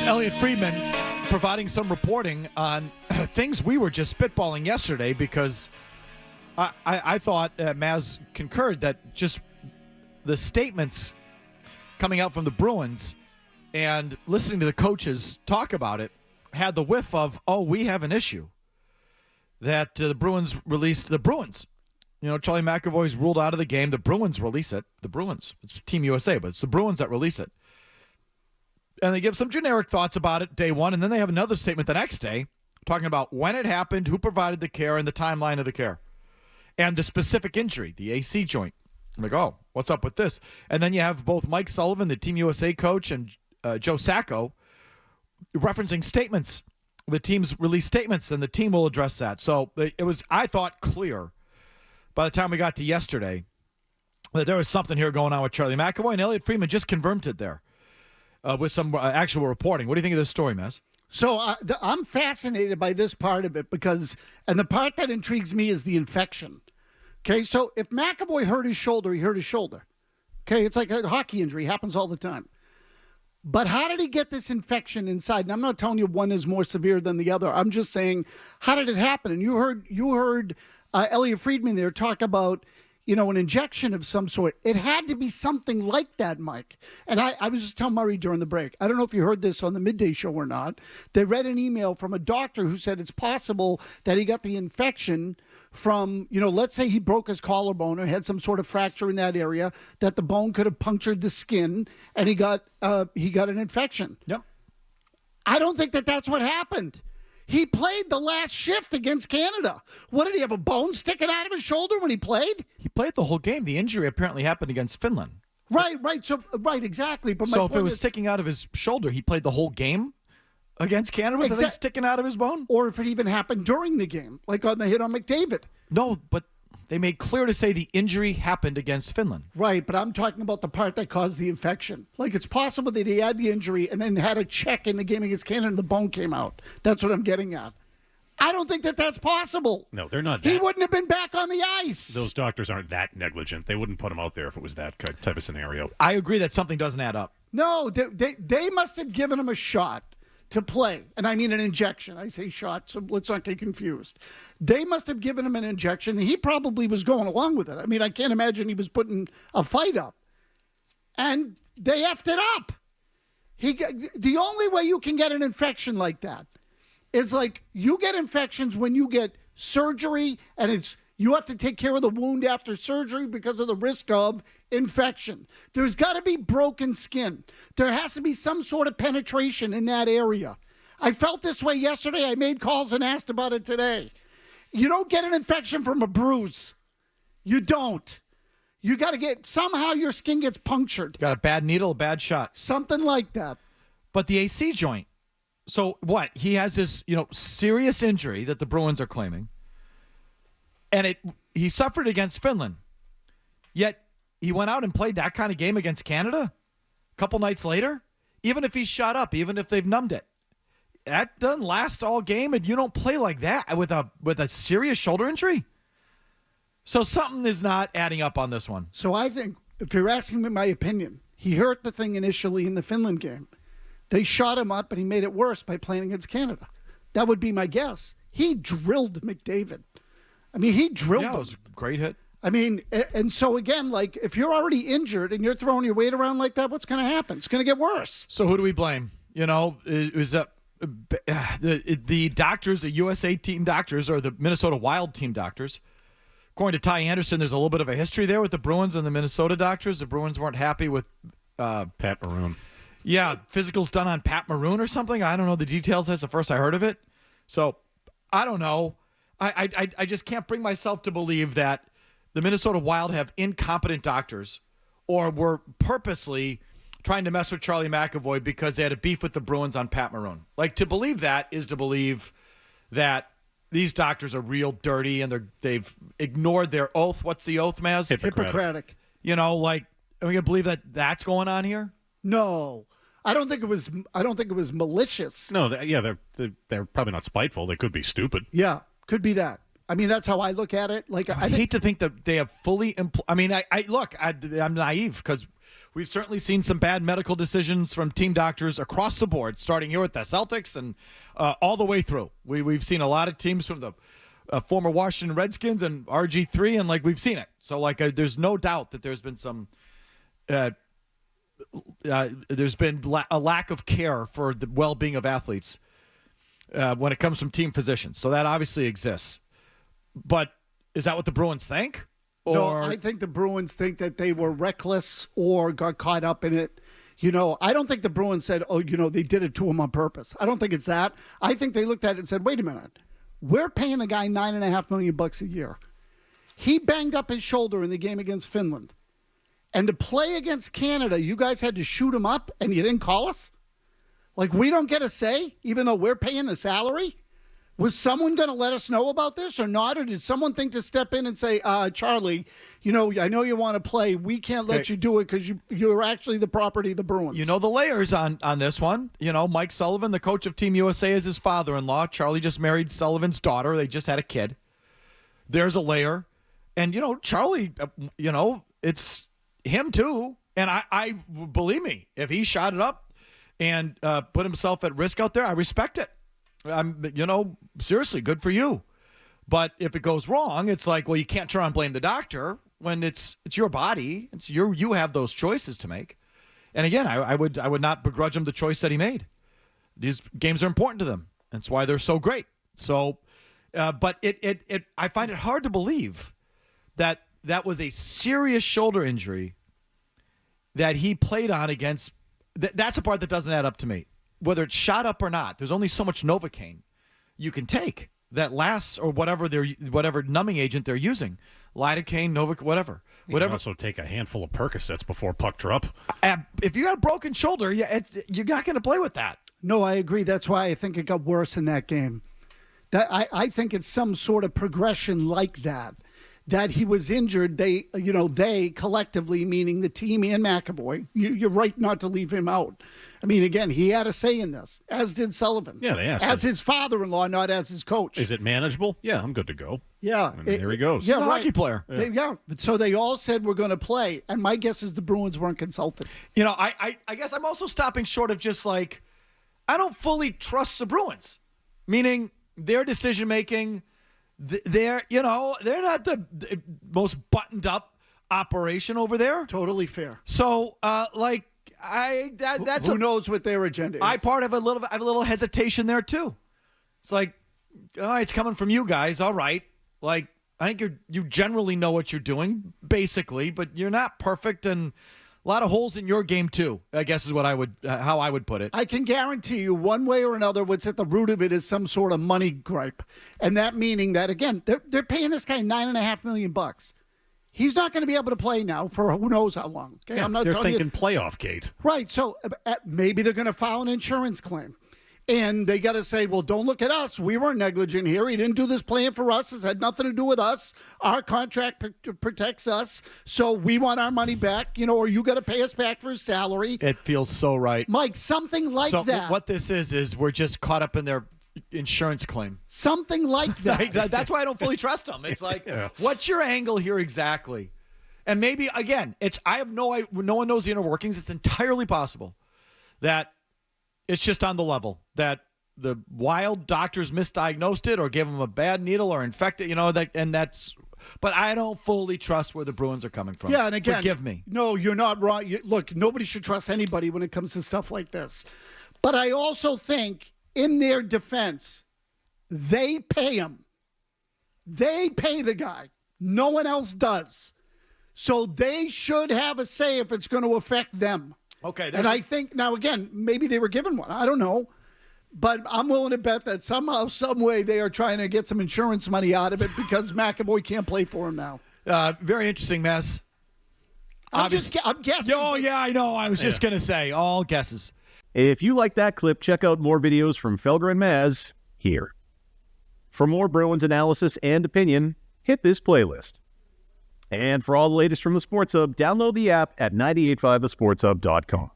Elliot Friedman providing some reporting on things we were just spitballing yesterday, because I thought Mazz concurred that just the statements coming out from the Bruins and listening to the coaches talk about it had the whiff of, oh, we have an issue. That the Bruins released the Bruins. You know, Charlie McAvoy's ruled out of the game. The Bruins release it. The Bruins. It's Team USA, but it's the Bruins that release it. And they give some generic thoughts about it day one, and then they have another statement the next day talking about when it happened, who provided the care, and the timeline of the care. And the specific injury, the AC joint. I'm like, oh, what's up with this? And then you have both Mike Sullivan, the Team USA coach, and Joe Sacco referencing statements. The teams release statements, and the team will address that. So it was, I thought, clear by the time we got to yesterday that there was something here going on with Charlie McAvoy, and Elliot Friedman just confirmed it there with some actual reporting. What do you think of this story, Mazz? So I'm fascinated by this part of it because, and the part that intrigues me is the infection. Okay, so if McAvoy hurt his shoulder, he hurt his shoulder. Okay, it's like a hockey injury, happens all the time. But how did he get this infection inside? And I'm not telling you one is more severe than the other. I'm just saying, how did it happen? And you heard Elliot Friedman there talk about, you know, an injection of some sort. It had to be something like that, Mike. And I was just telling Murray during the break, I don't know if you heard this on the midday show or not. They read an email from a doctor who said it's possible that he got the infection from, you know, let's say he broke his collarbone or had some sort of fracture in that area, that the bone could have punctured the skin, and he got an infection. Yep. I don't think that that's what happened. He played the last shift against Canada. What, did he have a bone sticking out of his shoulder when he played? He played the whole game. The injury apparently happened against Finland. Right. So, exactly. But so if it was sticking out of his shoulder, he played the whole game against Canada with the thing sticking out of his bone? Or if it even happened during the game, like on the hit on McDavid. No, but they made clear to say the injury happened against Finland. Right, but I'm talking about the part that caused the infection. Like, it's possible that he had the injury and then had a check in the game against Canada and the bone came out. That's what I'm getting at. I don't think that that's possible. No, they're not. He wouldn't have been back on the ice. Those doctors aren't that negligent. They wouldn't put him out there if it was that type of scenario. I agree that something doesn't add up. No, they must have given him a shot to play. And I mean an injection. I say shot, so let's not get confused. They must have given him an injection, and he probably was going along with it. I mean, I can't imagine he was putting a fight up. And they effed it up. The only way you can get an infection like that is like you get infections when you get surgery, and you have to take care of the wound after surgery because of the risk of infection. There's got to be broken skin. There has to be some sort of penetration in that area. I felt this way yesterday. I made calls and asked about it today. You don't get an infection from a bruise. You don't. You got to somehow your skin gets punctured. Got a bad needle, a bad shot. Something like that. But the AC joint. So what? He has this, serious injury that the Bruins are claiming. And he suffered against Finland. Yet he went out and played that kind of game against Canada a couple nights later. Even if he's shot up, even if they've numbed it. That doesn't last all game, and you don't play like that with a serious shoulder injury. So something is not adding up on this one. So I think, if you're asking me my opinion, he hurt the thing initially in the Finland game. They shot him up, and he made it worse by playing against Canada. That would be my guess. He drilled McDavid. I mean, he drilled him. Yeah, it was a great hit. I mean, and so again, like, if you're already injured and you're throwing your weight around like that, what's going to happen? It's going to get worse. So who do we blame? It was the doctors, the USA team doctors, or the Minnesota Wild team doctors. According to Ty Anderson, there's a little bit of a history there with the Bruins and the Minnesota doctors. The Bruins weren't happy with Pat Maroon. Yeah, physicals done on Pat Maroon or something. I don't know the details. That's the first I heard of it. So I don't know. I just can't bring myself to believe that the Minnesota Wild have incompetent doctors or were purposely trying to mess with Charlie McAvoy because they had a beef with the Bruins on Pat Maroon. Like, to believe that is to believe that these doctors are real dirty and they've ignored their oath. What's the oath, Mazz? Hippocratic. Are we gonna believe that that's going on here? No, I don't think it was. I don't think it was malicious. No, they're probably not spiteful. They could be stupid. Yeah, could be that. I mean, that's how I look at it. Like, I hate to think that they have fully. I'm naive because We've certainly seen some bad medical decisions from team doctors across the board, starting here with the Celtics and all the way through. We've seen a lot of teams from the former Washington Redskins and RG3, and we've seen it. So there's no doubt that there's been some a lack of care for the well-being of athletes when it comes from team physicians. So that obviously exists. But is that what the Bruins think? No, I think the Bruins think that they were reckless or got caught up in it. I don't think the Bruins said, they did it to him on purpose. I don't think it's that. I think they looked at it and said, wait a minute. We're paying the guy $9.5 million a year. He banged up his shoulder in the game against Finland. And to play against Canada, you guys had to shoot him up and you didn't call us? We don't get a say, even though we're paying the salary? Was someone going to let us know about this or not? Or did someone think to step in and say, Charlie, I know you want to play. We can't let you do it because you're actually the property of the Bruins. The layers on this one. Mike Sullivan, the coach of Team USA, is his father-in-law. Charlie just married Sullivan's daughter. They just had a kid. There's a layer. And, Charlie, it's him too. And I believe me, if he shot it up and put himself at risk out there, I respect it. Seriously, good for you. But if it goes wrong, it's well, you can't turn around and blame the doctor when it's your body. You have those choices to make. And again, I would not begrudge him the choice that he made. These games are important to them. That's why they're so great. So, but I find it hard to believe that was a serious shoulder injury that he played on against. That's the part that doesn't add up to me. Whether it's shot up or not, there's only so much Novocaine you can take that lasts, or whatever numbing agent they're using, lidocaine, Novocaine, whatever. You can also take a handful of Percocets before puck drop. If you got a broken shoulder, you're not going to play with that. No, I agree. That's why I think it got worse in that game. I think it's some sort of progression like that. That he was injured, they collectively, meaning the team and McAvoy, you're right not to leave him out. I mean, again, he had a say in this, as did Sullivan. Yeah, they asked as him. his father-in-law, not as his coach. Is it manageable? Yeah, I'm good to go. Yeah. And here he goes. Yeah, He's a hockey player. Yeah. So they all said we're going to play, and my guess is the Bruins weren't consulted. I guess I'm also stopping short of just I don't fully trust the Bruins, meaning their decision-making. They're not the most buttoned up operation over there. Totally fair. So Who knows what their agenda is? I have a little hesitation there too. It's all right, it's coming from you guys. All right. I think you generally know what you're doing basically, but you're not perfect, and a lot of holes in your game too, I guess is what how I would put it. I can guarantee you one way or another what's at the root of it is some sort of money gripe. And that meaning that, again, they're paying this guy $9.5 million. He's not going to be able to play now for who knows how long. Okay? Yeah, I'm not they're telling thinking playoff, Kate. Right. So maybe they're going to file an insurance claim. And they got to say, well, don't look at us. We weren't negligent here. He didn't do this playing for us. It had nothing to do with us. Our contract protects us. So we want our money back, or you got to pay us back for his salary. It feels so right. Mike, something like that. What this is we're just caught up in their insurance claim. Something like that. That's why I don't fully trust them. It's what's your angle here exactly? And maybe, again, no one knows the inner workings. It's entirely possible that it's just on the level that the Wild doctors misdiagnosed it or gave him a bad needle or infected, but I don't fully trust where the Bruins are coming from. Yeah, and again, forgive me. No, you're not wrong. Look, nobody should trust anybody when it comes to stuff like this. But I also think, in their defense, they pay him. They pay the guy. No one else does. So they should have a say if it's going to affect them. Okay. And I think, now again, maybe they were given one. I don't know. But I'm willing to bet that somehow, some way, they are trying to get some insurance money out of it because McAvoy can't play for him now. Very interesting, Mazz. I'm guessing. Oh, yeah, I know. I was just going to say, all guesses. If you like that clip, check out more videos from Felger and Mazz here. For more Bruins analysis and opinion, hit this playlist. And for all the latest from the Sports Hub, download the app at 985thesportshub.com.